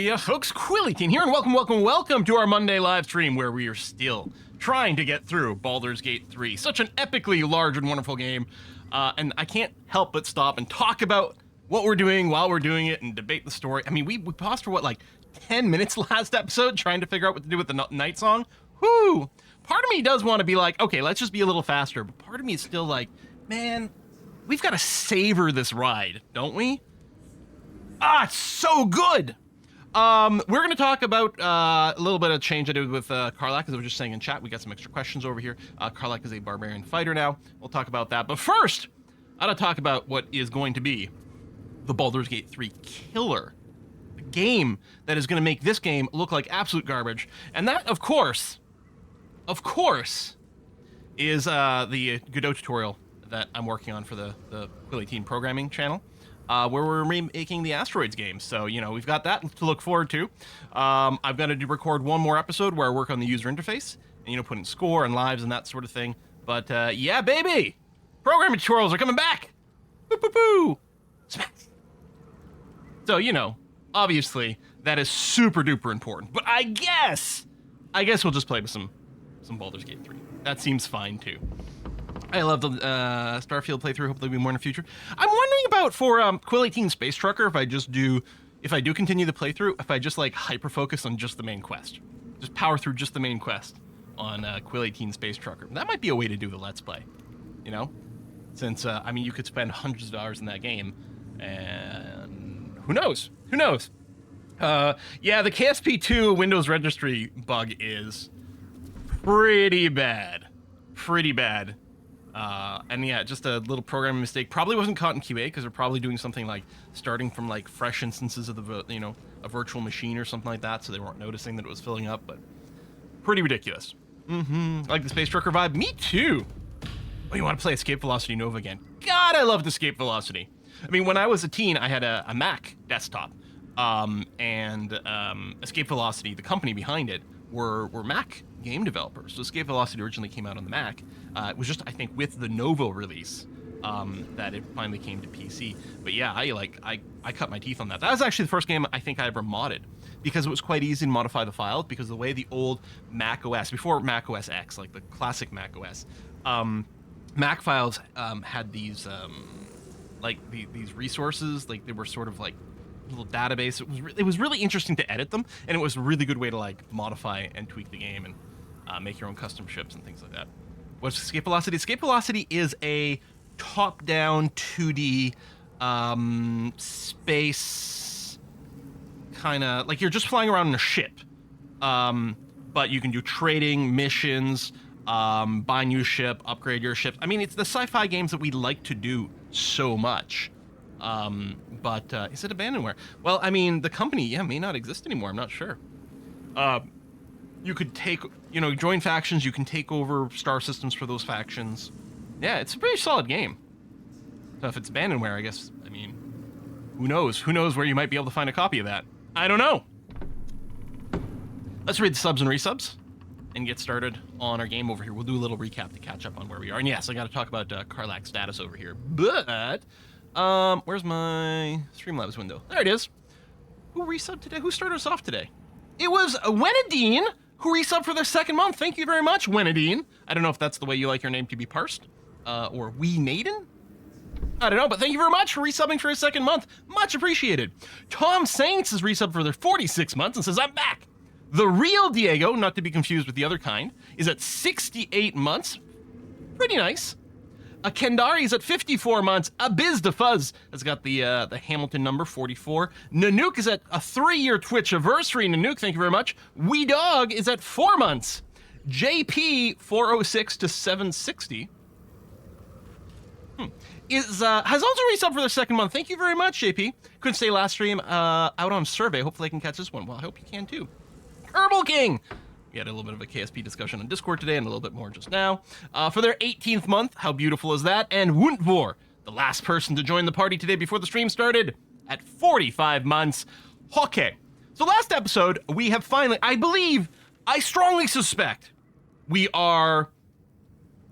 Yeah, folks, Quillyteen here, and welcome to our Monday live stream where we are still trying to get through Baldur's Gate 3. Such an epically large and wonderful game, and I can't help but stop and talk about what we're doing while we're doing it and debate the story. I mean, we paused for, 10 minutes last episode trying to figure out what to do with the night song? Whoo! Part of me does want to be like, okay, let's just be a little faster, but part of me is still like, man, we've got to savor this ride, don't we? Ah, it's so good! We're going to talk about a little bit of change I did with Karlach, as I was just saying in chat. We got some extra questions over here. Karlach is a barbarian fighter now. We'll talk about that. But first, I gotta talk about what is going to be the Baldur's Gate 3 killer. The game that is going to make this game look like absolute garbage. And that, of course, is the Godot tutorial that I'm working on for the Quillyteen programming channel. Where we're remaking the Asteroids game. So, we've got that to look forward to. I've got to record one more episode where I work on the user interface and, put in score and lives and that sort of thing. But, yeah, baby! Programming tutorials are coming back! Boo-boo-boo! Smack! So, obviously, that is super-duper important. But I guess we'll just play with some Baldur's Gate 3. That seems fine, too. I love the Starfield playthrough. Hopefully, there'll be more in the future. I'm wondering about for Quillyteen Space Trucker if I do continue the playthrough, if I just hyper focus on just the main quest, just power through just the main quest on Quillyteen Space Trucker. That might be a way to do the Let's Play, since you could spend hundreds of dollars in that game, and who knows? Yeah, the KSP2 Windows Registry bug is pretty bad. And yeah, just a little programming mistake. Probably wasn't caught in QA because they're probably doing something like starting from fresh instances of the a virtual machine or something like that, so they weren't noticing that it was filling up. But pretty ridiculous. Like the Space Trucker vibe. Me too. Oh, you want to play Escape Velocity Nova again? God, I loved Escape Velocity. I mean, when I was a teen, I had a Mac desktop, and Escape Velocity, the company behind it, were Mac game developers. So Escape Velocity originally came out on the Mac. It was just, I think, with the Novo release that it finally came to PC. But yeah, I cut my teeth on that. That was actually the first game I think I ever modded, because it was quite easy to modify the files, because the way the old Mac OS, before Mac OS X, like the classic Mac OS, Mac files had these these resources, they were sort of like little database. It was really interesting to edit them, and it was a really good way to modify and tweak the game and make your own custom ships and things like that. What's Escape Velocity? Escape Velocity is a top-down 2D space kind of you're just flying around in a ship, but you can do trading, missions, buy new ship, upgrade your ship. I mean, it's the sci-fi games that we like to do so much. But is it abandonware? Well, I mean, the company, may not exist anymore. I'm not sure. You could join factions. You can take over star systems for those factions. Yeah, it's a pretty solid game. So if it's abandonware, I guess, who knows? Who knows where you might be able to find a copy of that? I don't know. Let's read the subs and resubs and get started on our game over here. We'll do a little recap to catch up on where we are. And yes, I got to talk about Karlach's status over here. But where's my Streamlabs window? There it is. Who resubbed today? Who started us off today? It was Wenadine, who resubbed for their second month. Thank you very much, Wenadine. I don't know if that's the way you like your name to be parsed, or Wee Naden. I don't know, but thank you very much for resubbing for his second month. Much appreciated. Tom Saints is resubbed for their 46 months and says, I'm back. The real Diego, not to be confused with the other kind, is at 68 months. Pretty nice. A Kendari is at 54 months. Abiz the Fuzz has got the Hamilton number, 44. Nanook is at a 3-year Twitch anniversary. Nanook, thank you very much. Wee Dog is at 4 months. JP 406 to 760 has also resubbed for their second month. Thank you very much, JP. Couldn't stay last stream, out on survey. Hopefully I can catch this one. Well, I hope you can too. Herbal King. We had a little bit of a KSP discussion on Discord today and a little bit more just now. For their 18th month, how beautiful is that? And Wuntvor, the last person to join the party today before the stream started, at 45 months. Okay, so last episode, we have finally, I strongly suspect, we are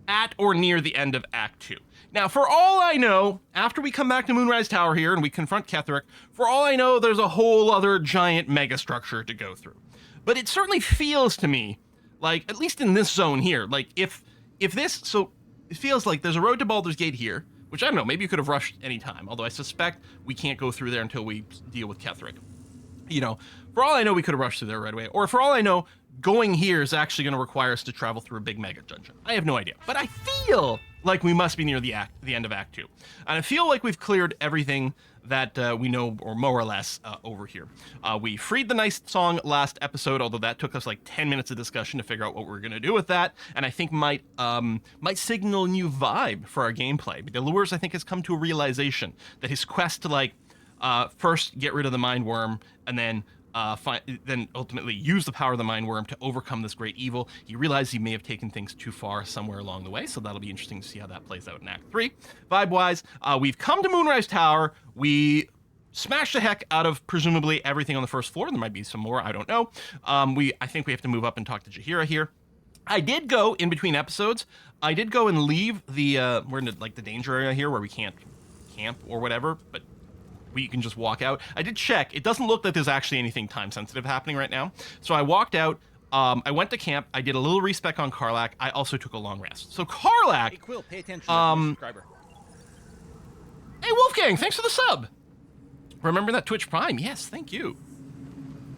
at or near the end of Act 2. Now, for all I know, after we come back to Moonrise Tower here and we confront Ketheric, for all I know, there's a whole other giant mega structure to go through. But it certainly feels to me like, at least in this zone here, like if this, so it feels like there's a road to Baldur's Gate here, which I don't know, maybe you could have rushed any time, although I suspect we can't go through there until we deal with Ketheric. You know, for all I know, we could have rushed through there right away. Or for all I know, going here is actually going to require us to travel through a big mega dungeon. I have no idea. But I feel like we must be near the end of Act 2. And I feel like we've cleared everything that we know, or more or less, over here. We freed the nice song last episode, although that took us like 10 minutes of discussion to figure out what we're going to do with that, and I think might signal a new vibe for our gameplay. But Delures, I think, has come to a realization that his quest to, like, first get rid of the Mind Worm, and then ultimately use the power of the Mind Worm to overcome this great evil. He realized he may have taken things too far somewhere along the way, so that'll be interesting to see how that plays out in Act 3. Vibe-wise, we've come to Moonrise Tower. We smashed the heck out of presumably everything on the first floor. There might be some more, I don't know. I think we have to move up and talk to Jaheira here. I did go in between episodes. I did go and leave the we're in the danger area here where we can't camp or whatever, but you can just walk out. I did check. It doesn't look like there's actually anything time sensitive happening right now. So I walked out. I went to camp. I did a little respec on Karlach. I also took a long rest. So Karlach. Hey, Quill, pay attention to the subscriber. Hey, Wolfgang, thanks for the sub. Remember that Twitch Prime? Yes, thank you.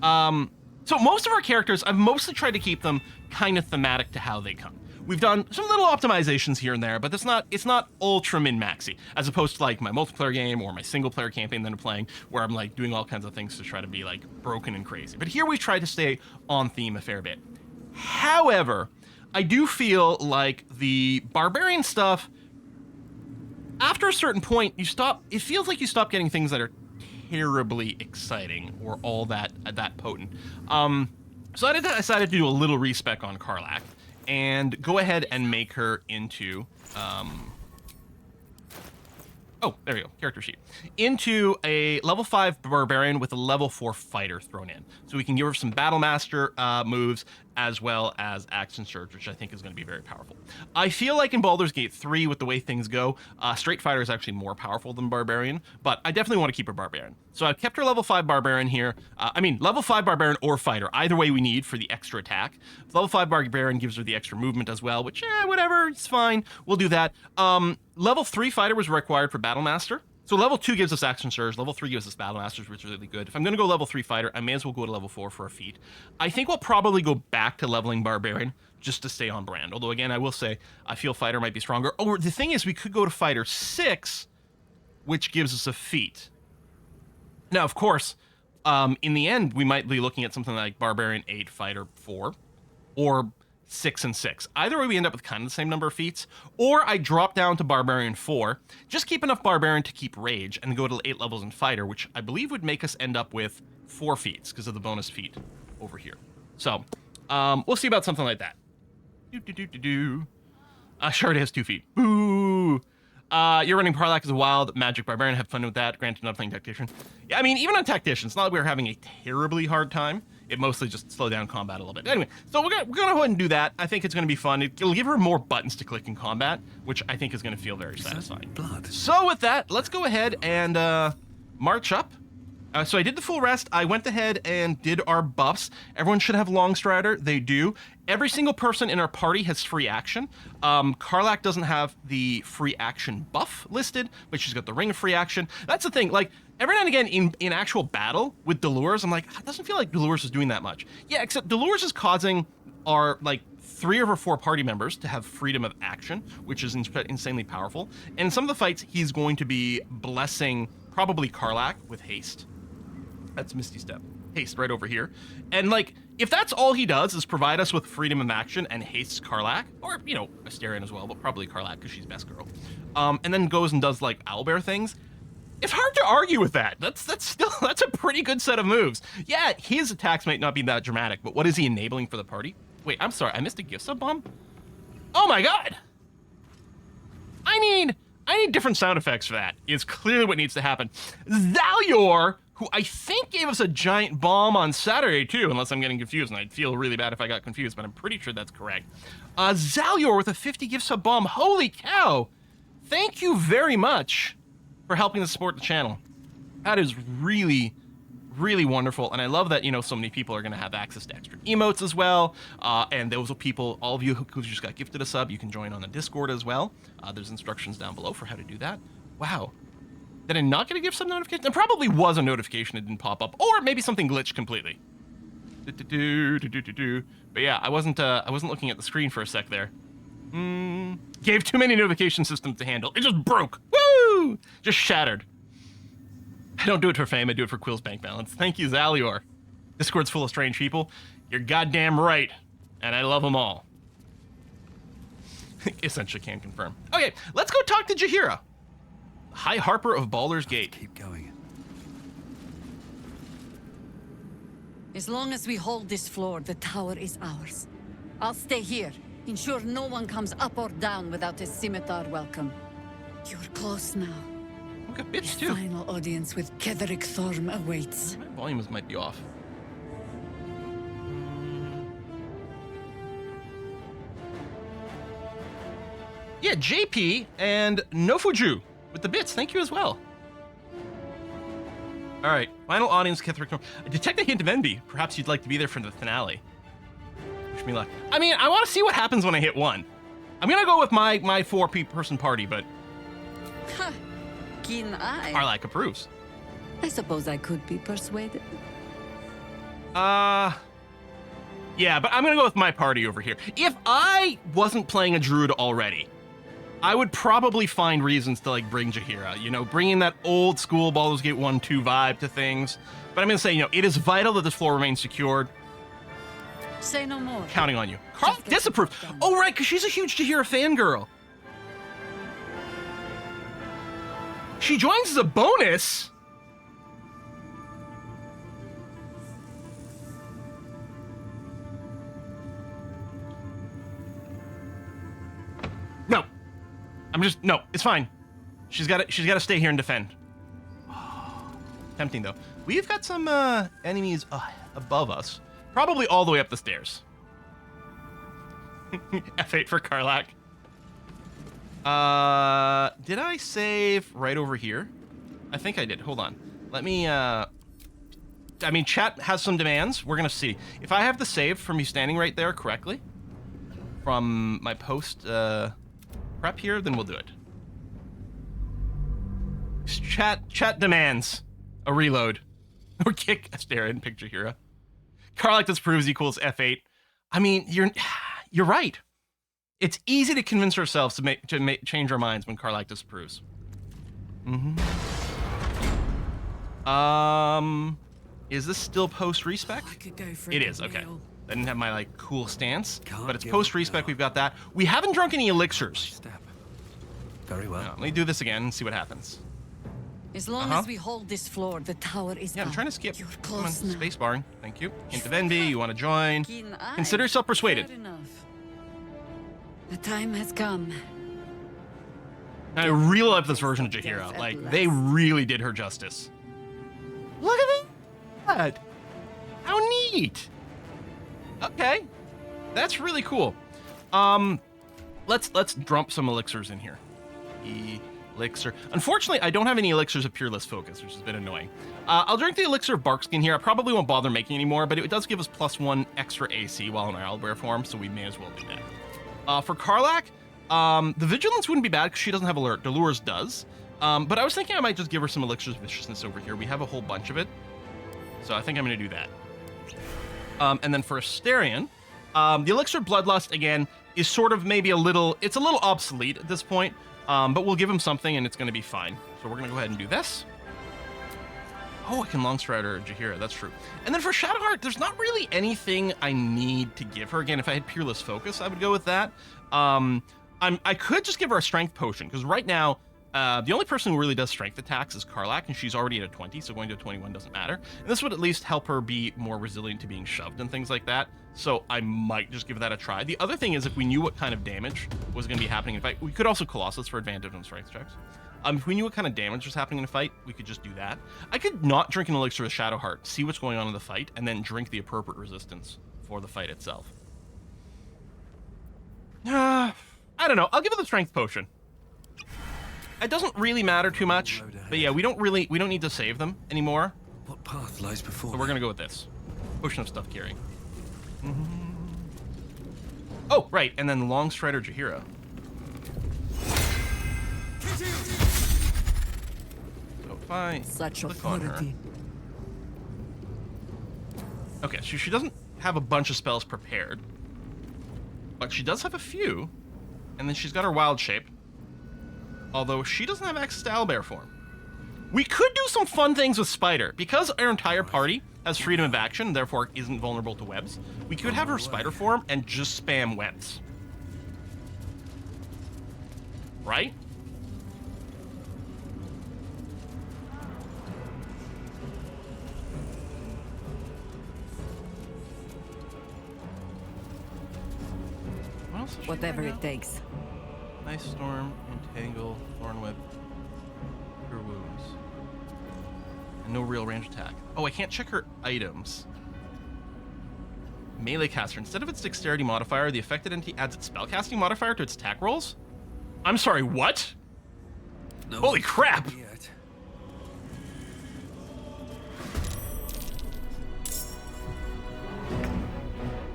So most of our characters, I've mostly tried to keep them kind of thematic to how they come. We've done some little optimizations here and there, but it's not ultra min-maxy, as opposed to like my multiplayer game or my single-player campaign that I'm playing, where I'm like doing all kinds of things to try to be like broken and crazy. But here we've tried to stay on theme a fair bit. However, I do feel like the barbarian stuff, after a certain point, it feels like you stop getting things that are terribly exciting or all that potent. So I decided to do a little respec on Karlach and go ahead and make her into, oh, there we go, character sheet. Into a level 5 barbarian with a level 4 fighter thrown in. So we can give her some battle master moves as well as action surge, which I think is going to be very powerful. I feel like in Baldur's Gate 3, with the way things go, straight fighter is actually more powerful than barbarian, but I definitely want to keep her barbarian. So I've kept her level 5 barbarian here. Level 5 barbarian or fighter, either way we need for the extra attack. Level 5 barbarian gives her the extra movement as well, which, whatever, it's fine. We'll do that. Level 3 fighter was required for battle master. So level 2 gives us action surge, level 3 gives us battle masters, which is really good. If I'm going to go level 3 fighter, I may as well go to level 4 for a feat. I think we'll probably go back to leveling barbarian just to stay on brand. Although again, I will say I feel fighter might be stronger. Oh, the thing is, we could go to fighter 6, which gives us a feat. Now, of course, in the end, we might be looking at something like barbarian 8, fighter 4, or 6 and 6. Either way, we end up with kind of the same number of feats, or I drop down to Barbarian 4, just keep enough Barbarian to keep Rage, and go to 8 levels in Fighter, which I believe would make us end up with 4 feats, because of the bonus feat over here. So, we'll see about something like that. Shard has 2 feet. Boo! You're running Karlach as a wild magic barbarian. Have fun with that. Granted, not playing Tactician. Yeah, I mean, even on Tactician, it's not like we're having a terribly hard time. It mostly just slowed down combat a little bit. Anyway, so we're gonna go ahead and do that. I think it's gonna be fun. It'll give her more buttons to click in combat, which I think is gonna feel very satisfying. Blood. So with that, let's go ahead and march up. So I did the full rest. I went ahead and did our buffs. Everyone should have Longstrider. They do. Every single person in our party has free action. Karlach doesn't have the free action buff listed, but she's got the ring of free action. That's the thing. Like, every now and again in actual battle with Delures, I'm like, it doesn't feel like Delures is doing that much. Yeah, except Delures is causing our, like, 3 of our 4 party members to have freedom of action, which is insanely powerful. And in some of the fights, he's going to be blessing probably Karlach with haste. That's Misty Step. Haste right over here. And, like, if that's all he does is provide us with freedom of action and hastes Karlach, or, you know, Asterion as well, but probably Karlach because she's best girl, and then goes and does, like, owlbear things, it's hard to argue with that. That's a pretty good set of moves. Yeah, his attacks might not be that dramatic, but what is he enabling for the party? Wait, I'm sorry, I missed a gift sub bomb? Oh my god! I need different sound effects for that. It's clearly what needs to happen. Zalior, who I think gave us a giant bomb on Saturday too, unless I'm getting confused, and I'd feel really bad if I got confused, but I'm pretty sure that's correct. Zalior with a 50 gift sub bomb, holy cow! thank you very much for helping to support the channel. That is really, really wonderful, and I love that, you know, so many people are going to have access to extra emotes as well, and those people, all of you who just got gifted a sub, you can join on the Discord as well. There's instructions down below for how to do that. Wow. Did I not get a gift sub notification? There probably was a notification that didn't pop up, or maybe something glitched completely. But yeah, I wasn't looking at the screen for a sec there. Gave too many notification systems to handle. It just broke. Woo! Just shattered. I don't do it for fame, I do it for Quill's bank balance. Thank you, Zalior. Discord's full of strange people. You're goddamn right. And I love them all. Essentially can confirm. Okay, let's go talk to Jaheira, High Harper of Baldur's Gate. Keep going. As long as we hold this floor, the tower is ours. I'll stay here. Ensure no one comes up or down without a scimitar welcome. You're close now. We've got bits The too. final audience with Ketheric Thorm awaits. My volumes might be off. Yeah, JP and Nofuju with the bits. Thank you as well. All right, final audience, Ketheric Thorm. I detect a hint of envy. Perhaps you'd like to be there for the finale. Wish me luck. I mean, I want to see what happens when I hit 1. I'm gonna go with my 4-person party, but Ha! Keen eye. Karlak approves. I suppose I could be persuaded. Yeah, but I'm gonna go with my party over here. If I wasn't playing a druid already, I would probably find reasons to like bring Jaheira, you know, bringing that old school Baldur's Gate 1-2 vibe to things. But I'm gonna say, you know, it is vital that this floor remains secured. Say no more. Counting on you. Carl Just get disapproves. stuff done. Oh, right, because she's a huge Jaheira fangirl. She joins as a bonus. No. No, it's fine. She's got to stay here and defend. Tempting though. We've got some enemies above us. Probably all the way up the stairs. F8 for Karlak. Did I save right over here? I think I did. Hold on. Let me, I mean, chat has some demands. We're gonna see. If I have the save from me standing right there correctly, from my post, prep here, then we'll do it. Chat demands a reload. Or kick a stare in picture here. Karlak disapproves equals F8. I mean, you're right. It's easy to convince ourselves to change our minds when Karlak disapproves. Is this still post respec? I could go for It a is, okay. meal. I didn't have my like cool stance, Can't but it's give post up respec. now. We've got that. We haven't drunk any elixirs. Step. Very well. Let me do this again and see what happens. As long as we hold this floor, the tower is Yeah, I'm ours. trying to skip. You're Come on, close now. space barring. Thank you. Hint of envy. You want to join? Keen eye. Consider yourself persuaded. Fair enough. The time has come. And I really love this version of Death Jaheira. at Like, they last. really did her justice. Look at that! How neat! Okay, that's really cool. Let's dump some elixirs in here. Elixir. Unfortunately, I don't have any elixirs of Peerless Focus, which has been annoying. I'll drink the elixir of Barkskin here. I probably won't bother making anymore, but it does give us +1 extra AC while in our owlbear form, so we may as well do that. For Karlak, the Vigilance wouldn't be bad because she doesn't have Alert. Delures does. But I was thinking I might just give her some elixirs of Viciousness over here. We have a whole bunch of it, so I think I'm going to do that. And then for Asterion, the elixir of Bloodlust, again, is sort of maybe it's a little obsolete at this point, but we'll give him something and it's going to be fine. So we're going to go ahead and do this. Oh, I can Longstrider Jaheira, that's true. And then for Shadowheart, there's not really anything I need to give her. Again, if I had Peerless Focus, I would go with that. I could just give her a Strength Potion, because right now, the only person who really does strength attacks is Karlak, and she's already at a 20, so going to a 21 doesn't matter. And this would at least help her be more resilient to being shoved and things like that, so I might just give that a try. The other thing is, if we knew what kind of damage was going to be happening in a fight, we could also Colossus for advantage on strength checks. If we knew what kind of damage was happening in a fight, we could just do that. I could not drink an elixir of Shadowheart, see what's going on in the fight, and then drink the appropriate resistance for the fight itself. I don't know. I'll give it the strength potion. It doesn't really matter too much, but yeah, we don't need to save them anymore. What path lies before So me? we're gonna go with this. Potion of stuff carrying. Oh, right, and then Long Strider Jaheira. So if I Such click on her. authority. Okay, so she doesn't have a bunch of spells prepared, but she does have a few, and then she's got her Wild Shape. Although she doesn't have access to Owlbear form. We could do some fun things with Spider. Because our entire party has freedom of action, therefore isn't vulnerable to webs, we could have her Spider form and just spam webs. Right? What else is she Whatever right now? it takes. Ice Storm, Entangle, Thorn Whip, Cure Wounds. And no real range attack. Oh, I can't check her items. Melee caster. Instead of its dexterity modifier, the affected entity adds its spellcasting modifier to its attack rolls? I'm sorry, what? No Holy one's crap! found me yet.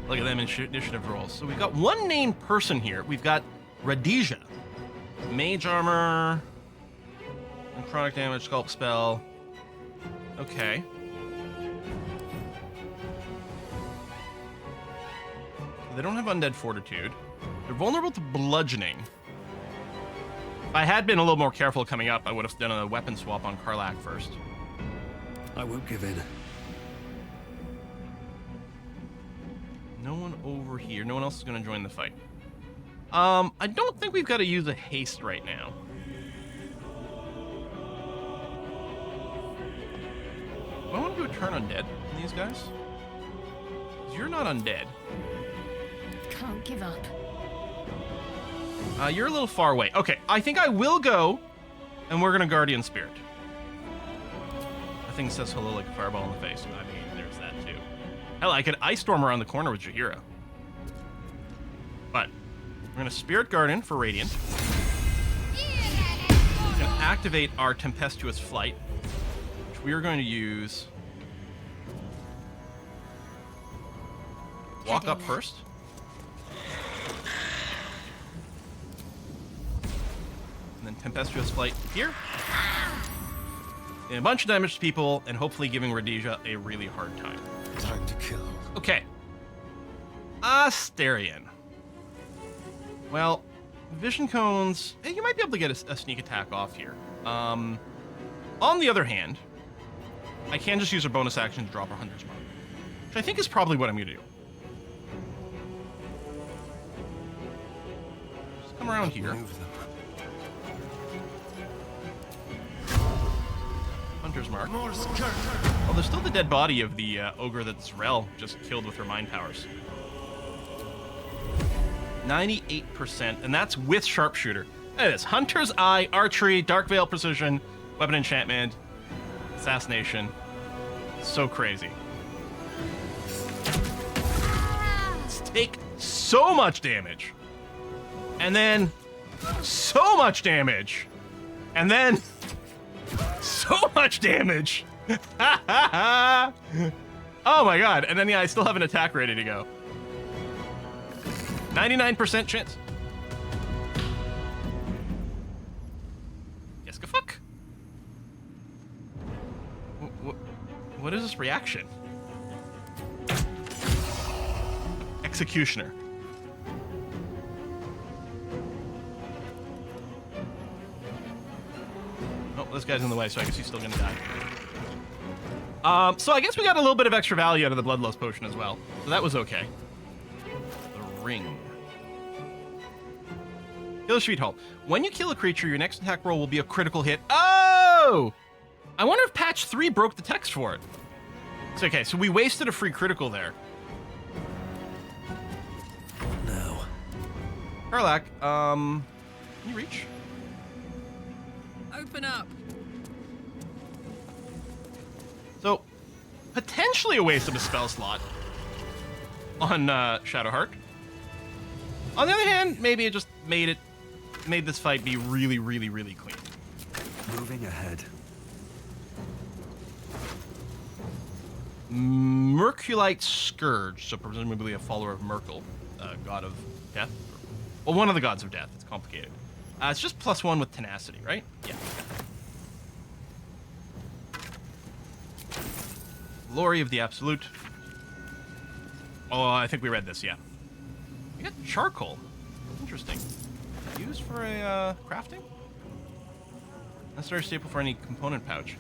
Look at them initiative rolls. So we've got one named person here. We've got Radija. Mage armor. And chronic damage, sculpt spell. Okay. They don't have undead fortitude. They're vulnerable to bludgeoning. If I had been a little more careful coming up, I would have done a weapon swap on Karlach first. I won't give in. No one over here. No one else is going to join the fight. I don't think we've got to use a haste right now. Do I want to do a turn undead on these guys? 'Cause you're not undead. Can't give up. You're a little far away. Okay, I think I will go, and we're going to Guardian Spirit. That thing says hello like a fireball in the face. I mean, there's that too. Hell, I could Ice Storm around the corner with Jaheira. But we're going to Spirit Guardian for Radiant. We're going to activate our Tempestuous Flight, which we are going to use. Walk up first. And then Tempestuous Flight here. And a bunch of damage to people, and hopefully giving Radija a really hard time. Time to kill. Okay. Asterion. Well, Vision Cones, you might be able to get a sneak attack off here. On the other hand, I can just use a bonus action to drop our Hunter's Mark, which I think is probably what I'm going to do. Just come around here. Move them. Hunter's Mark. Oh, there's still the dead body of the ogre that Zrel just killed with her mind powers. 98%, and that's with Sharpshooter. That is Hunter's Eye, Archery, Dark Veil Precision, Weapon Enchantment, Assassination. So crazy. Let's take so much damage. And then so much damage. And then so much damage. Oh my god. And then yeah, I still have an attack ready to go. 99% chance. Yes, go fuck. What is this reaction? Executioner. Oh, this guy's in the way, so I guess he's still gonna die. So I guess we got a little bit of extra value out of the Bloodlust Potion as well. So that was okay. The ring. Kill a Street Hall. When you kill a creature, your next attack roll will be a critical hit. Oh! I wonder if patch 3 broke the text for it. It's okay, so we wasted a free critical there. No. Karlach, can you reach? Open up. So, potentially a waste of a spell slot on Shadowheart. On the other hand, maybe it just made this fight be really, really, really clean. Moving ahead. Merculite Scourge, so presumably a follower of Merkel, god of death. Well, one of the gods of death. It's complicated. It's just +1 with tenacity, right? Yeah. Glory of the Absolute. Oh, I think we read this, yeah. We got charcoal. Interesting. Used for a crafting? Necessary staple for any component pouch.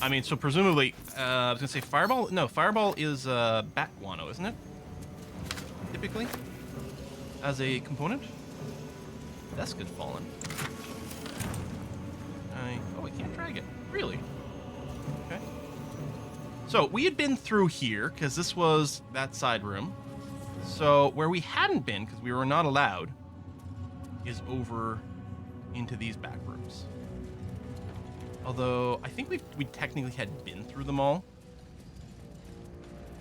I mean, so presumably, I was gonna say fireball. No, fireball is bat guano, isn't it? Typically, as a component. That's good fallen. Oh, I can't drag it. Really? Okay. So we had been through here because this was that side room. So where we hadn't been, because we were not allowed, is over into these back rooms. Although, I think we technically had been through them all.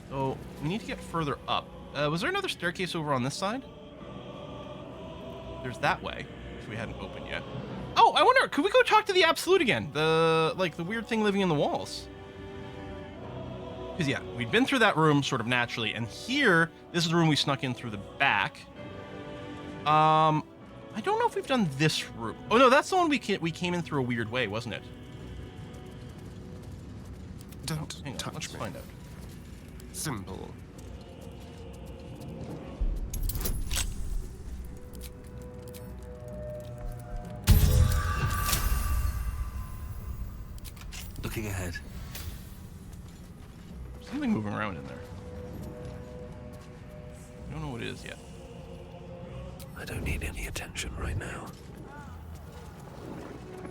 So, we need to get further up. Was there another staircase over on this side? There's that way, which we hadn't opened yet. Oh, I wonder, could we go talk to the Absolute again? The weird thing living in the walls. Because, yeah, we'd been through that room sort of naturally, and here, this is the room we snuck in through the back. I don't know if we've done this room. Oh, no, that's the one we came in through a weird way, wasn't it? Don't Hang on, touch let's me. find out. Simple. Looking ahead. There's something moving around in there. I don't know what it is yet. I don't need any attention right now.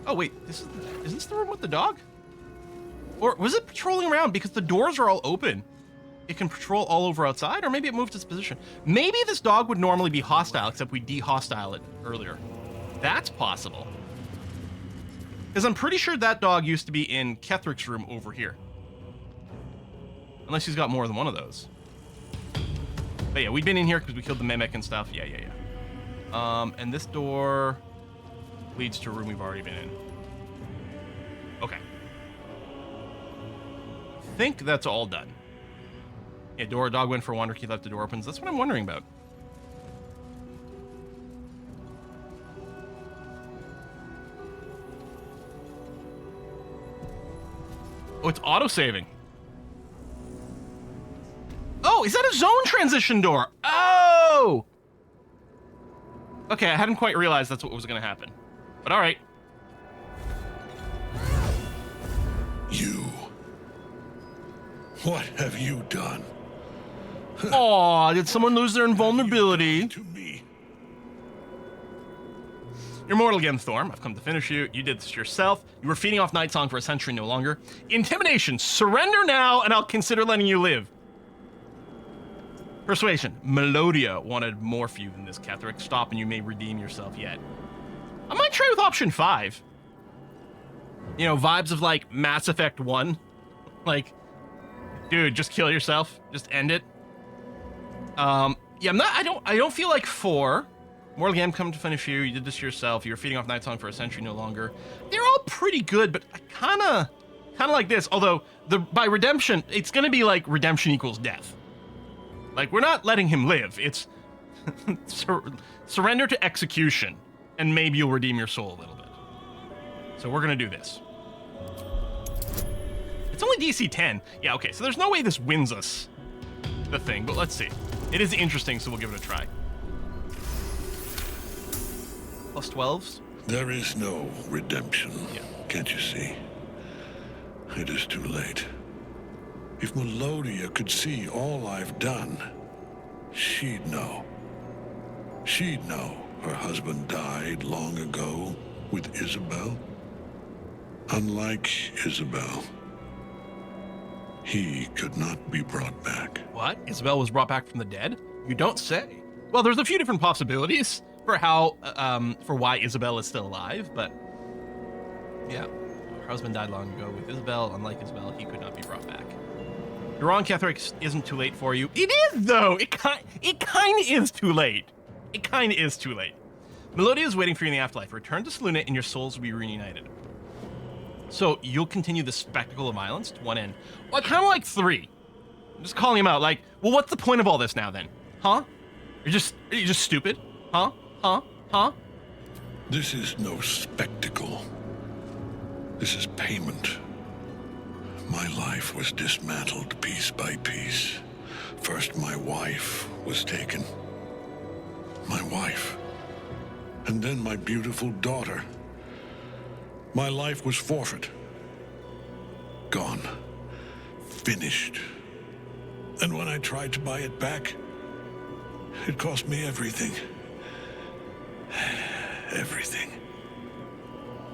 Oh, wait, is this the room with the dog? Or was it patrolling around because the doors are all open? It can patrol all over outside, or maybe it moved its position. Maybe this dog would normally be hostile, except we de-hostile it earlier. That's possible. Because I'm pretty sure that dog used to be in Kethric's room over here. Unless he's got more than one of those. But yeah, we've been in here because we killed the mimic and stuff. Yeah. And this door leads to a room we've already been in. Okay. I think that's all done. Yeah, dog went for a wander, key left, the door opens. That's what I'm wondering about. Oh, it's auto-saving. Oh, is that a zone transition door? Oh! Okay, I hadn't quite realized that's what was going to happen. But all right. You. What have you done Aw, did someone lose their invulnerability? to me? You're mortal again, Thorm. I've come to finish you. You did this yourself. You were feeding off Night Song for a century no longer. Intimidation. Surrender now, and I'll consider letting you live. Persuasion. Melodia wanted more for you than this, Ketherick. Stop and you may redeem yourself yet. I might try with option 5. You know, vibes of like Mass Effect 1. Like, dude, just kill yourself. Just end it. Yeah, I don't feel like 4. Mortal Game, come to finish you. You did this yourself. You're feeding off Night Song for a century no longer. They're all pretty good, but I kind of like this. Although by redemption, it's gonna be like redemption equals death. Like, we're not letting him live. It's surrender to execution, and maybe you'll redeem your soul a little bit. So we're gonna do this. It's only DC 10. Yeah, okay. So there's no way this wins us the thing, but let's see. It is interesting, so we'll give it a try. Plus 12s. There is no redemption. Yeah. Can't you see? It is too late. If Melodia could see all I've done, she'd know. She'd know her husband died long ago with Isabel. Unlike Isabel, he could not be brought back. What? Isabel was brought back from the dead? You don't say. Well, there's a few different possibilities for how, for why Isabel is still alive, but yeah, her husband died long ago with Isabel. Unlike Isabel, he could not be brought back. You're wrong, Ketherick isn't too late for you. It is, though. It kind of is too late. It kind of is too late. Melodia is waiting for you in the afterlife. Return to Selûne and your souls will be reunited. So you'll continue the spectacle of violence to one end. Well, kind of like 3. I'm just calling him out. Like, well, what's the point of all this now then? Huh? Are you just stupid? Huh? Huh? Huh? This is no spectacle. This is payment. My life was dismantled piece by piece. First, my wife was taken. My wife. And then my beautiful daughter. My life was forfeit. Gone. Finished. And when I tried to buy it back, it cost me everything. Everything.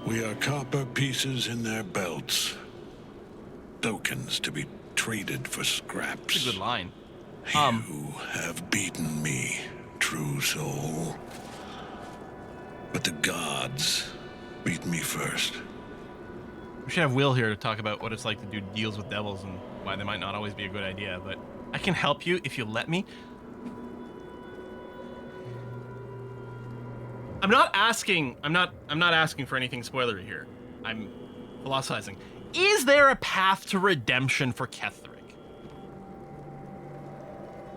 We are copper pieces in their belts. Tokens to be traded for scraps. That's a good line. You have beaten me, true soul. But the gods beat me first. We should have Will here to talk about what it's like to do deals with devils and why they might not always be a good idea, but I can help you if you let me. I'm not asking for anything spoilery here. I'm philosophizing. Is there a path to redemption for Ketherick?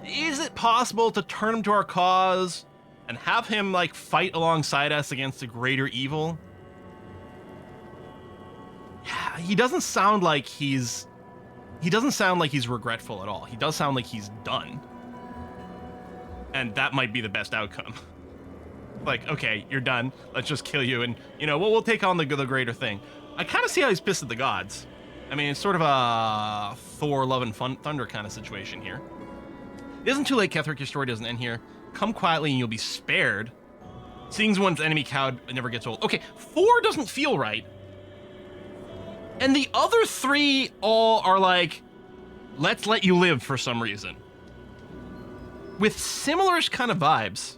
Is it possible to turn him to our cause and have him like fight alongside us against a greater evil? Yeah, he doesn't sound like he's regretful at all. He does sound like he's done. And that might be the best outcome. Like, okay, you're done. Let's just kill you, and we'll take on the greater thing. I kind of see how he's pissed at the gods. I mean, it's sort of a Thor, Love, and Thunder kind of situation here. It isn't too late, Ketherick. Your story doesn't end here. Come quietly, and you'll be spared. Seeing one's enemy cowed never gets old. Okay, 4 doesn't feel right, and the other 3 all are like, let's let you live for some reason, with similar kind of vibes.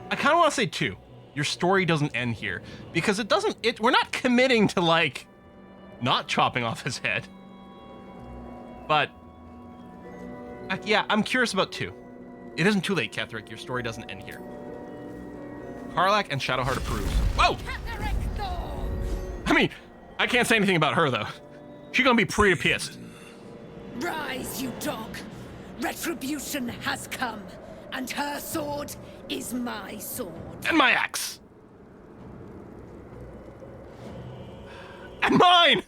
I kind of want to say 2. Your story doesn't end here because it doesn't. We're not committing to like not chopping off his head. But yeah, I'm curious about 2. It isn't too late, Ketherick. Your story doesn't end here. Karlach and Shadowheart approves. Whoa! I mean, I can't say anything about her though. She's gonna be pretty pissed. Rise, you dog. Retribution has come, and her sword is my sword. And my axe. And mine!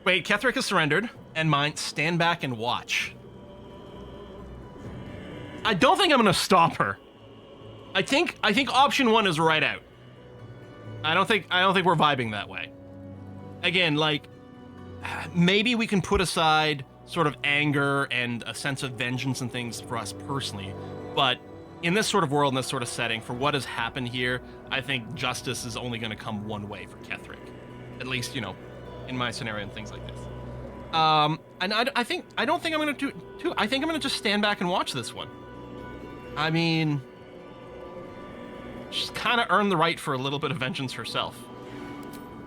Wait, Ketherick has surrendered, and mine. Stand back and watch. I don't think I'm gonna stop her. I think option 1 is right out. I don't think we're vibing that way. Again, like, maybe we can put aside sort of anger and a sense of vengeance and things for us personally, but in this sort of world, in this sort of setting, for what has happened here, I think justice is only going to come one way for Ketherick. At least, in my scenario and things like this. And I don't think I'm going to do too. I think I'm going to just stand back and watch this one. I mean, she's kind of earned the right for a little bit of vengeance herself.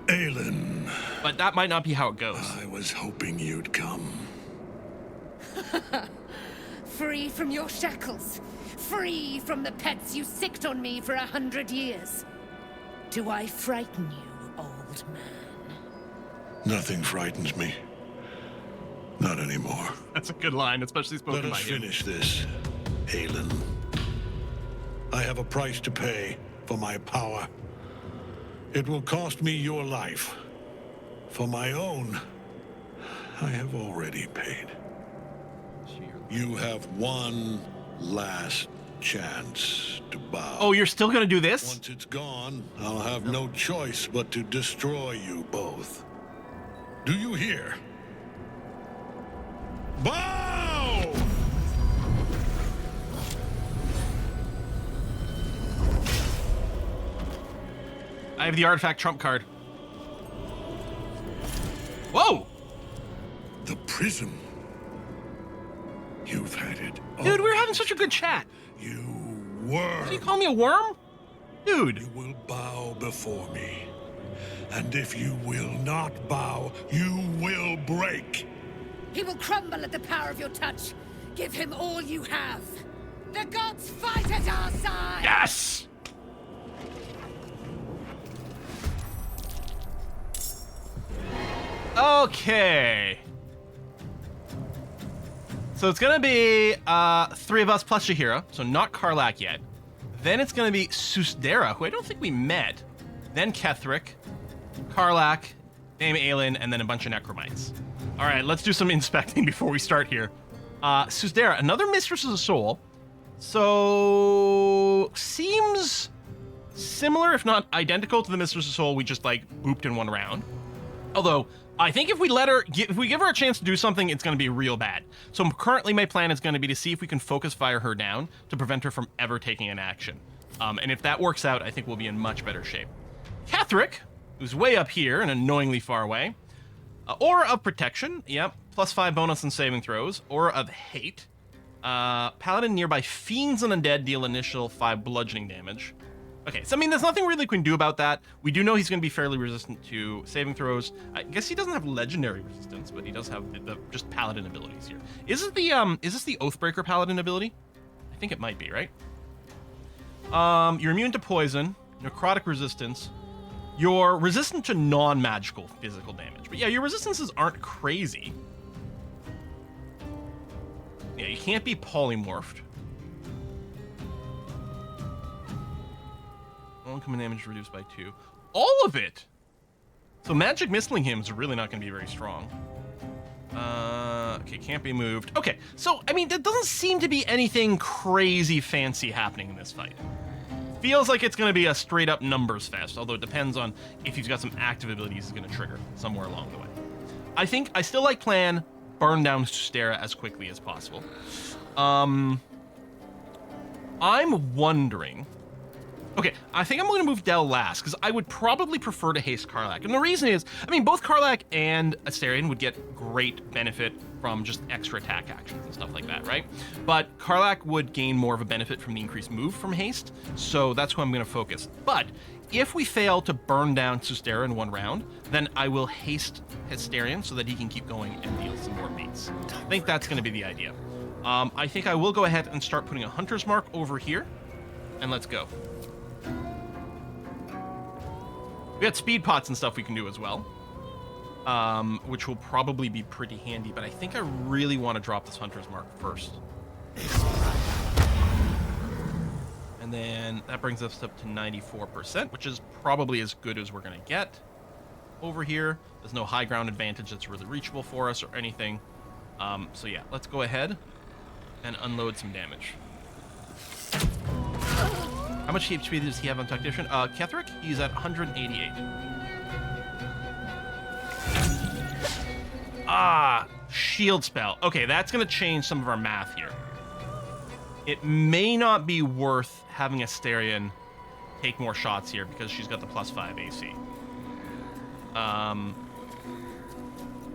Aelin. But that might not be how it goes. I was hoping you'd come. Free from your shackles. Free from the pets you sicked on me for 100 years. Do I frighten you, old man? Nothing frightens me. Not anymore. That's a good line, especially spoken Let by us him. finish this, Aelin. I have a price to pay for my power. It will cost me your life. For my own, I have already paid. You have one last chance to bow. Oh, you're still gonna do this? Once it's gone, I'll have no choice but to destroy you both. Do you hear? Bow! I have the artifact trump card. Whoa! The prism. You've had it. Dude, we were having such a good chat. You were. Did you call me a worm? Dude. You will bow before me. And if you will not bow, you will break. He will crumble at the power of your touch. Give him all you have. The gods fight at our side! Yes! Okay. So it's gonna be 3 of us plus Shahira, so not Karlak yet. Then it's gonna be Susdera, who I don't think we met. Then Ketheric, Karlak, Dame Aelin, and then a bunch of Necromites. All right, let's do some inspecting before we start here. Susdera, another Mistress of the Soul. So seems similar, if not identical, to the Mistress of the Soul we just like booped in one round. Although I think if we if we give her a chance to do something, it's going to be real bad. So currently my plan is going to be to see if we can focus fire her down to prevent her from ever taking an action. And if that works out, I think we'll be in much better shape. Ketheric, who's way up here and annoyingly far away. Aura of Protection, yep, +5 bonus on saving throws. Aura of Hate. Paladin nearby fiends and undead deal initial 5 bludgeoning damage. Okay, so I mean, there's nothing really we can do about that. We do know he's going to be fairly resistant to saving throws. I guess he doesn't have legendary resistance, but he does have the just paladin abilities here. Is this the Oathbreaker paladin ability? I think it might be, right? You're immune to poison, necrotic resistance. You're resistant to non-magical physical damage. But yeah, your resistances aren't crazy. Yeah, you can't be polymorphed. Incoming damage reduced by 2. All of it! So magic missiling him is really not going to be very strong. Okay, can't be moved. Okay, so, I mean, there doesn't seem to be anything crazy fancy happening in this fight. Feels like it's going to be a straight-up numbers fest, although it depends on if he's got some active abilities he's going to trigger somewhere along the way. I still like plan burn down Susdera as quickly as possible. I'm wondering... Okay, I think I'm going to move Del last, because I would probably prefer to haste Karlak. And the reason is, I mean, both Karlak and Astarion would get great benefit from just extra attack actions and stuff like that, right? But Karlak would gain more of a benefit from the increased move from haste, so that's who I'm going to focus. But if we fail to burn down Susdera in one round, then I will haste Astarion so that he can keep going and deal some more beats. I think that's going to be the idea. I think I will go ahead and start putting a Hunter's Mark over here, and let's go. We got speed pots and stuff we can do as well, which will probably be pretty handy, but I think I really want to drop this Hunter's Mark first. And then that brings us up to 94%, which is probably as good as we're going to get over here. There's no high ground advantage that's really reachable for us or anything. So yeah, let's go ahead and unload some damage. How much HP does he have on Tactician? Ketheric, he's at 188. Shield spell. Okay, that's going to change some of our math here. It may not be worth having Astarion take more shots here because she's got the +5 AC.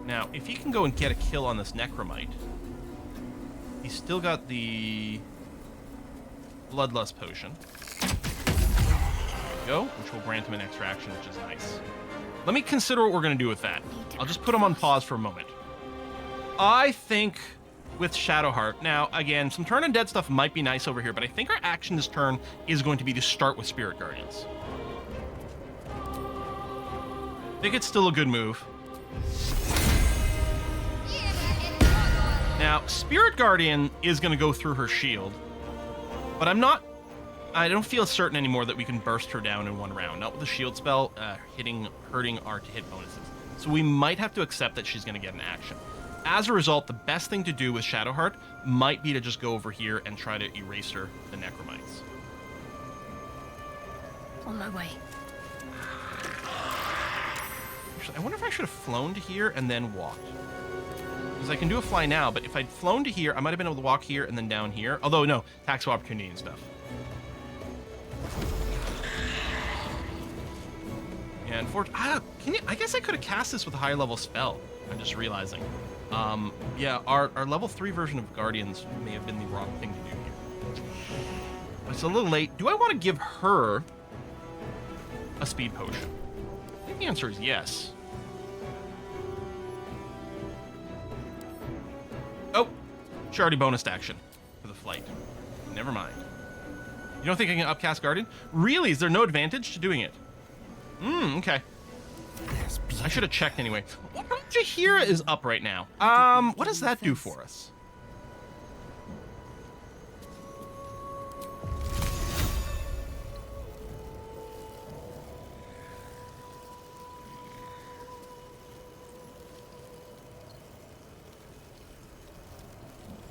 Now, if he can go and get a kill on this Necromite, he's still got the Bloodlust Potion. Go, which will grant him an extra action, which is nice. Let me consider what we're going to do with that. I'll just put him on pause for a moment. I think with Shadowheart, now, again, some turn undead stuff might be nice over here, but I think our action this turn is going to be to start with Spirit Guardians. I think it's still a good move. Now, Spirit Guardian is going to go through her shield, but I don't feel certain anymore that we can burst her down in one round. Not with the shield spell hurting our hit bonuses. So we might have to accept that she's going to get an action. As a result, the best thing to do with Shadowheart might be to just go over here and try to erase her the Necromites. On my way. Actually, I wonder if I should have flown to here and then walked. Because I can do a fly now, but if I'd flown to here, I might have been able to walk here and then down here. Although, no, tax of opportunity and stuff. Yeah, unfortunately, I guess I could have cast this with a higher level spell. I'm just realizing. Yeah, our level 3 version of Guardians may have been the wrong thing to do here. It's a little late. Do I want to give her a speed potion? I think the answer is yes. Oh, she already bonused action for the flight. Never mind. You don't think I can upcast Guardian? Really? Is there no advantage to doing it? Okay. I should have checked anyway. What about Jahira is up right now? What does that do for us?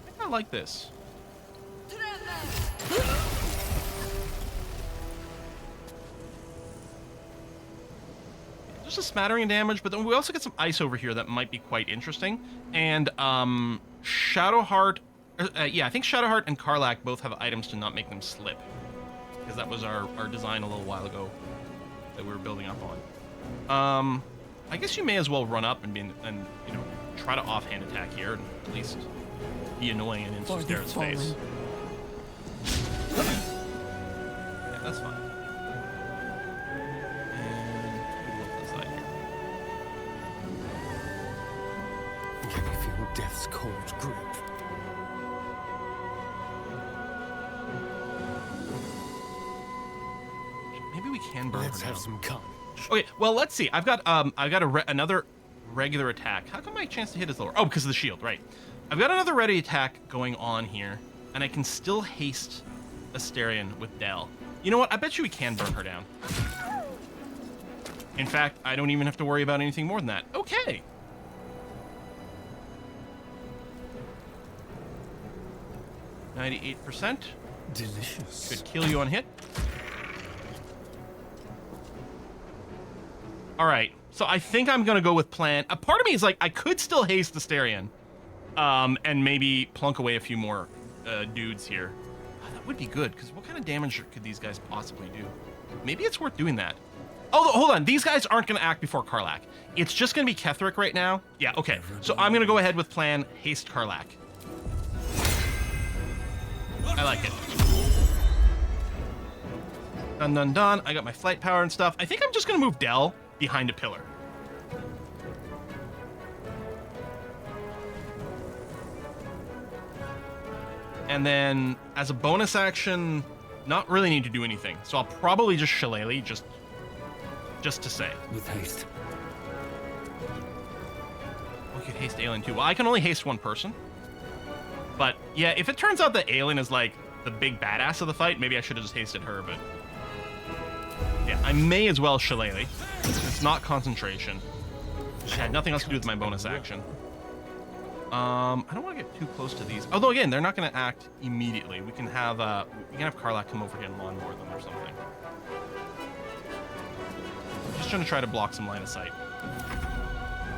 I think I like this. Just a smattering of damage, but then we also get some ice over here that might be quite interesting. And Shadowheart, yeah, I think Shadowheart and Karlach both have items to not make them slip, because that was our design a little while ago that we were building up on. I guess you may as well run up and you know, try to offhand attack here and at least be annoying and instant stare its face. Yeah, that's fine. Can I feel death's cold grip? Maybe we can burn Let's her have down. some carnage. Okay, well, let's see. I've got another regular attack. How come my chance to hit is lower? Oh, because of the shield, right. I've got another ready attack going on here, and I can still haste Asterion with Del. You know what? I bet you we can burn her down. In fact, I don't even have to worry about anything more than that. Okay. %. Delicious. Could kill you on hit. All right, so I think I'm gonna go with plan. A part of me is like, I could still haste Asterion, and maybe plunk away a few more dudes here. That would be good, because what kind of damage could these guys possibly do? Maybe it's worth doing that. Oh, hold on, these guys aren't gonna act before Karlach. It's just gonna be Ketheric right now. Yeah, okay. So I'm gonna go ahead with plan haste Karlach. I like it. Dun dun dun. I got my flight power and stuff. I think I'm just gonna move Del behind a pillar. And then as a bonus action, not really need to do anything. So I'll probably just Shillelagh just to say. With haste. We could haste Aelin too. Well, I can only haste one person. But yeah, if it turns out that Aelin is like the big badass of the fight, maybe I should have just hasted her, but yeah, I may as well Shillelagh. It's not concentration. I had nothing else to do with my bonus action. I don't want to get too close to these. Although again, they're not going to act immediately. We can have Karlach come over here and lawnmower them or something. Just trying to block some line of sight.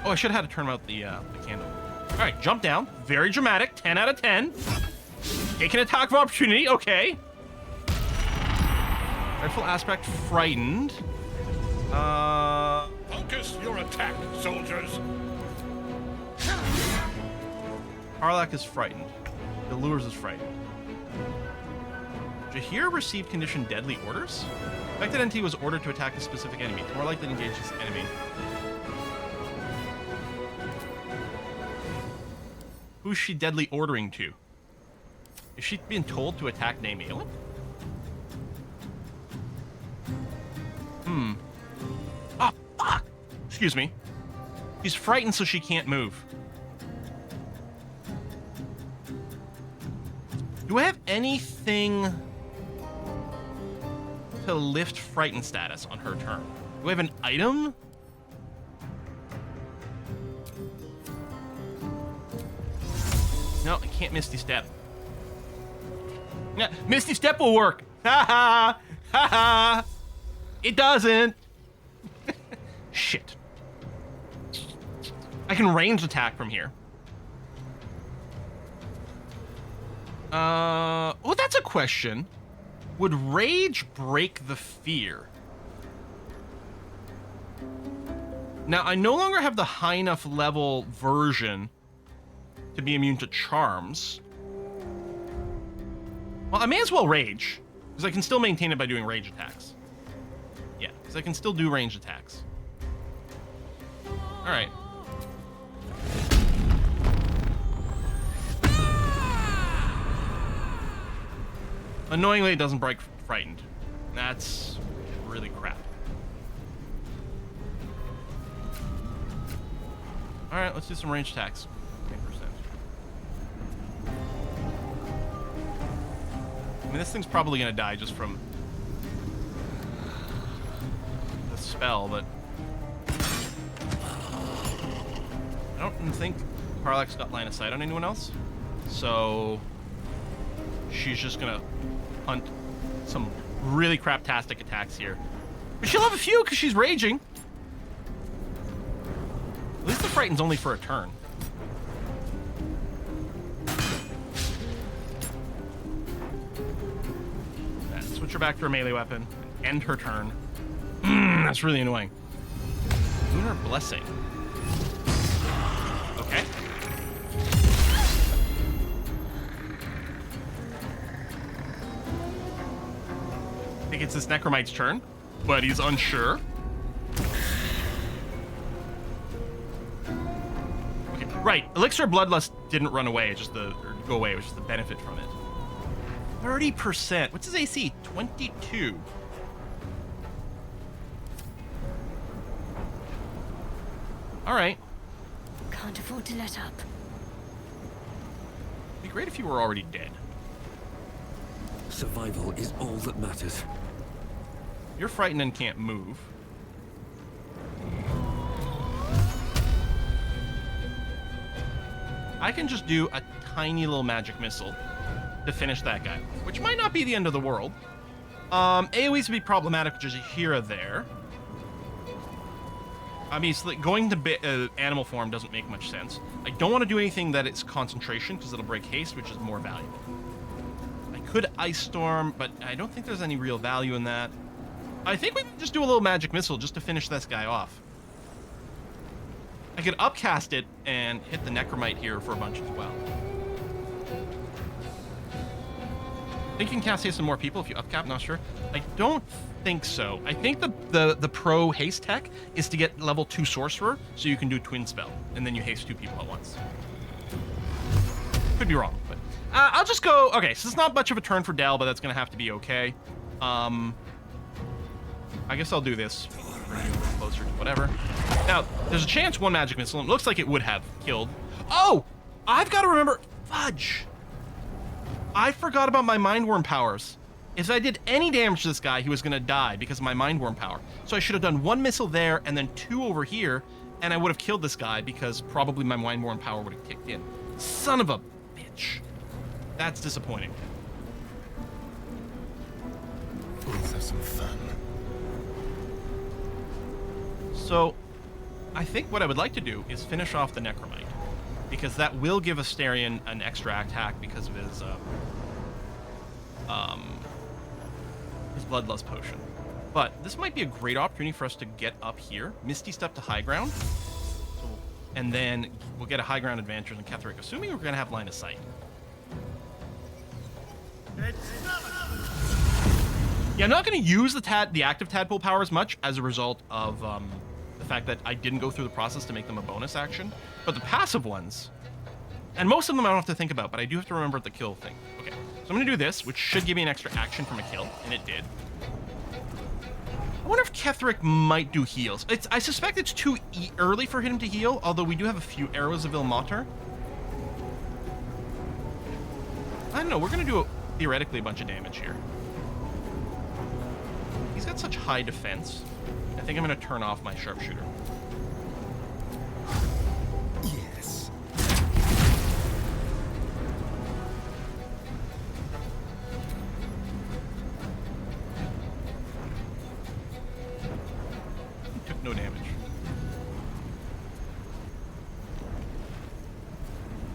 Oh, I should have had to turn out the candle. All right, jump down. Very dramatic. 10 out of 10. Take an attack of opportunity. Okay. Dreadful aspect. Frightened. Focus your attack, soldiers. Karlach is frightened. Delures is frightened. Jahir received condition deadly orders? Affected entity was ordered to attack a specific enemy. It's more likely to engage this enemy. Who's she deadly ordering to? Is she being told to attack Name Aelin? Oh, fuck! Excuse me. She's frightened so she can't move. Do I have anything to lift frightened status on her turn? Do I have an item? No, I can't Misty Step. Yeah, Misty Step will work. Ha ha! Ha ha! It doesn't. Shit. I can range attack from here. Well, that's a question. Would rage break the fear? Now, I no longer have the high enough level version to be immune to charms. Well, I may as well rage, because I can still maintain it by doing rage attacks. Yeah, because I can still do ranged attacks. All right. Annoyingly, it doesn't break frightened. That's really crap. All right, let's do some range attacks. 10%. I mean, this thing's probably gonna die just from the spell, but I don't think Karlach's got line of sight on anyone else, so she's just gonna hunt some really craptastic attacks here. But she'll have a few because she's raging. At least the frighten's only for a turn. Switch her back to her melee weapon and end her turn. That's really annoying. Lunar Blessing. Okay. I think it's this Necromite's turn, but he's unsure. Okay, right. Elixir of Bloodlust didn't run away, it's just or go away, it was just the benefit from it. 30%. What's his AC? 22. All right. Can't afford to let up. It'd be great if you were already dead. Survival is all that matters. You're frightened and can't move. I can just do a tiny little magic missile to finish that guy, which might not be the end of the world. AoEs would be problematic, just here or there. Obviously, going to animal form doesn't make much sense. I don't want to do anything that it's concentration, because it'll break haste, which is more valuable. I could Ice Storm, but I don't think there's any real value in that. I think we can just do a little magic missile just to finish this guy off. I could upcast it and hit the Necromite here for a bunch as well. I think you can cast haste on more people if you upcap, not sure. I don't think so. I think the pro haste tech is to get level 2 sorcerer, so you can do twin spell, and then you haste 2 people at once. Could be wrong, but I'll just go. Okay, so it's not much of a turn for Del, but that's gonna have to be okay. I guess I'll do this. Closer to whatever. Now, there's a chance one magic missile. It looks like it would have killed. Oh, I've got to remember. Fudge. I forgot about my Mindworm powers. If I did any damage to this guy, he was going to die because of my Mindworm power. So I should have done 1 missile there and then 2 over here, and I would have killed this guy because probably my Mindworm power would have kicked in. Son of a bitch. That's disappointing. Let's have some fun. So, I think what I would like to do is finish off the Necromite, because that will give Astarion an extra attack because of his Bloodlust potion. But this might be a great opportunity for us to get up here, Misty Step to high ground, and then we'll get a high ground advantage on Ketheric, assuming we're going to have line of sight. Yeah, I'm not going to use the active tadpole powers much as a result of the fact that I didn't go through the process to make them a bonus action. But the passive ones, and most of them I don't have to think about, but I do have to remember the kill thing. Okay, so I'm going to do this, which should give me an extra action from a kill, and it did. I wonder if Ketheric might do heals. I suspect it's too early for him to heal, although we do have a few arrows of Ilmater. I don't know, we're going to do theoretically a bunch of damage here. He's got such high defense. I think I'm going to turn off my sharpshooter. Yes. He took no damage.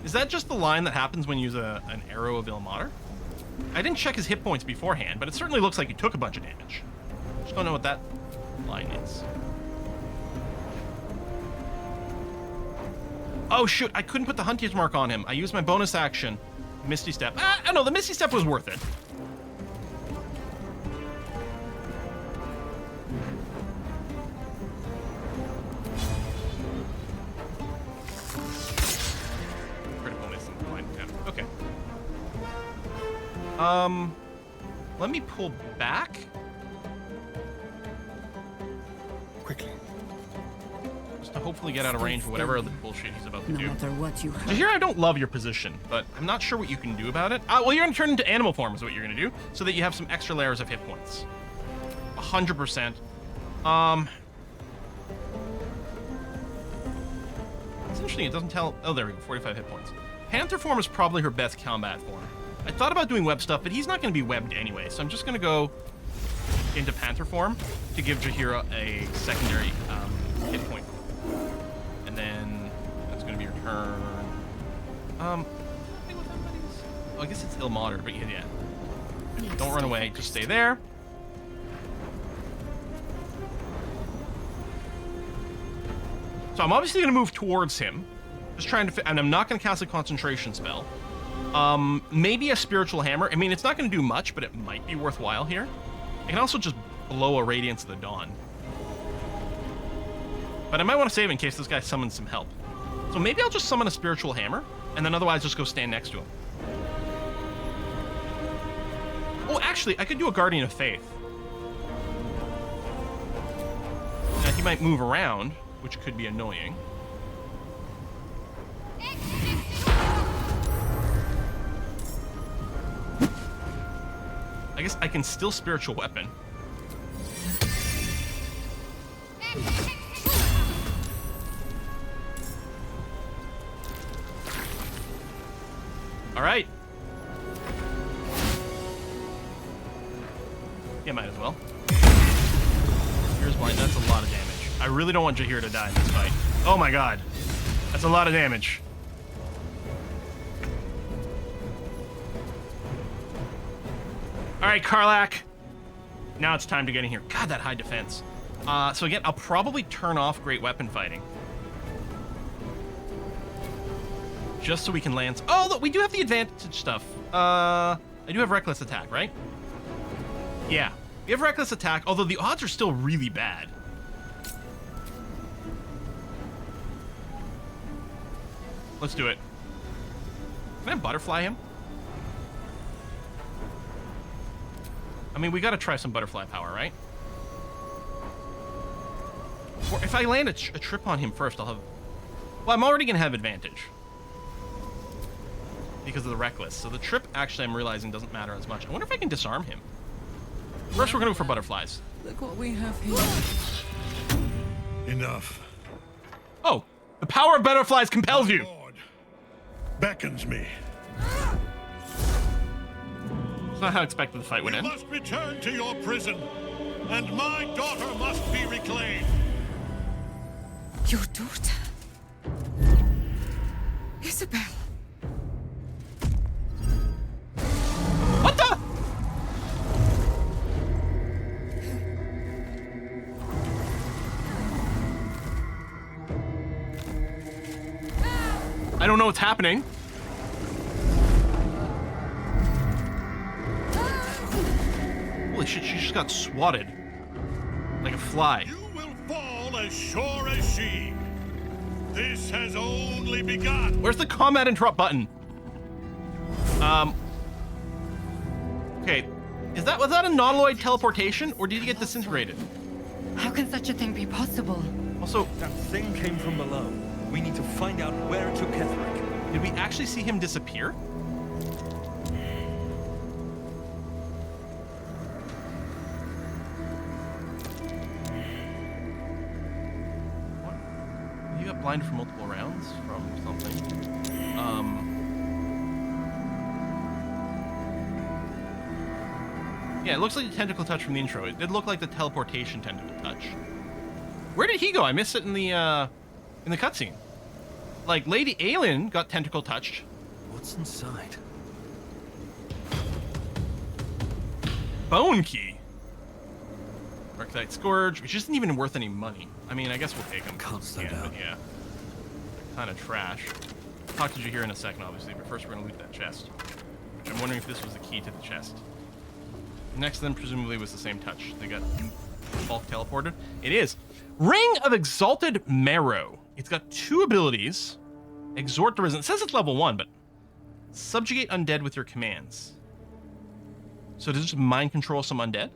Is that just the line that happens when you use an arrow of Ilmater? I didn't check his hit points beforehand, but it certainly looks like he took a bunch of damage. Just don't know what that line is. Oh shoot, I couldn't put the Hunter's Mark on him. I used my bonus action, Misty Step. I know, the Misty Step was worth it. Let me pull back. Quickly. Just to hopefully get out of range of whatever other bullshit he's about to No do. matter what you So have. here I don't love your position, but I'm not sure what you can do about it. Well, you're gonna turn into animal form is what you're gonna do, so that you have some extra layers of hit points. 100%. It's interesting, it doesn't tell... Oh, there we go, 45 hit points. Panther form is probably her best combat form. I thought about doing web stuff, but he's not gonna be webbed anyway, so I'm just gonna go into Panther form to give Jaheira a secondary hit point. And then that's gonna be your turn. Oh, I guess it's Ilmater, but yeah. Don't run away, just stay there. So I'm obviously gonna move towards him. Just trying to and I'm not gonna cast a concentration spell. Maybe a spiritual hammer. I mean, it's not gonna do much, but it might be worthwhile here. I can also just blow a Radiance of the Dawn. But I might want to save in case this guy summons some help. So maybe I'll just summon a spiritual hammer, and then otherwise just go stand next to him. Oh, actually, I could do a Guardian of Faith. Now, he might move around, which could be annoying. I guess I can still spiritual weapon. All right. Yeah, might as well. Here's blind. That's a lot of damage. I really don't want Jaheira to die in this fight. Oh my god. That's a lot of damage. All right, Karlach. Now it's time to get in here. God, that high defense. So again, I'll probably turn off Great Weapon Fighting. Just so we can land... Oh, look, we do have the advantage stuff. I do have Reckless Attack, right? Yeah. We have Reckless Attack, although the odds are still really bad. Let's do it. Can I butterfly him? I mean, we gotta try some butterfly power, right? Or if I land a trip on him first, I'll have... Well, I'm already gonna have advantage. Because of the Reckless. So the trip, actually, I'm realizing doesn't matter as much. I wonder if I can disarm him. First, we're gonna go for butterflies. Look what we have here. Enough. Oh, the power of butterflies compels you. Lord beckons me. It's not how I expected the fight would You end. must return to your prison, and my daughter must be reclaimed. Your daughter? Isabel. What the? I don't know what's happening. Holy shit, she just got swatted. Like a fly. You will fall as sure as she. This has only begun. Where's the combat interrupt button? Okay. Was that a non-Lloyd teleportation, or did he get disintegrated? How can such a thing be possible? Also, That thing came from below. We need to find out where it took Ketherick. did we actually see him disappear? What? He got blinded for multiple rounds from something. Yeah, it looks like a tentacle touch from the intro. It did look like the teleportation tentacle touch. Where did he go? I missed it in the cutscene. Like, Lady Aelin got tentacle touched. What's inside? Bone key. Archetype Scourge, which isn't even worth any money. I mean, I guess we'll take them. Can't slow Yeah, down. but yeah. Kind of trash. I'll talk to you here in a second, obviously, but first we're gonna loot that chest. I'm wondering if this was the key to the chest. Next to them presumably was the same touch. They got bulk teleported. It is. Ring of Exalted Marrow. It's got 2 abilities. Exhort the Risen. It says it's level 1, but subjugate undead with your commands. So does it just mind control some undead?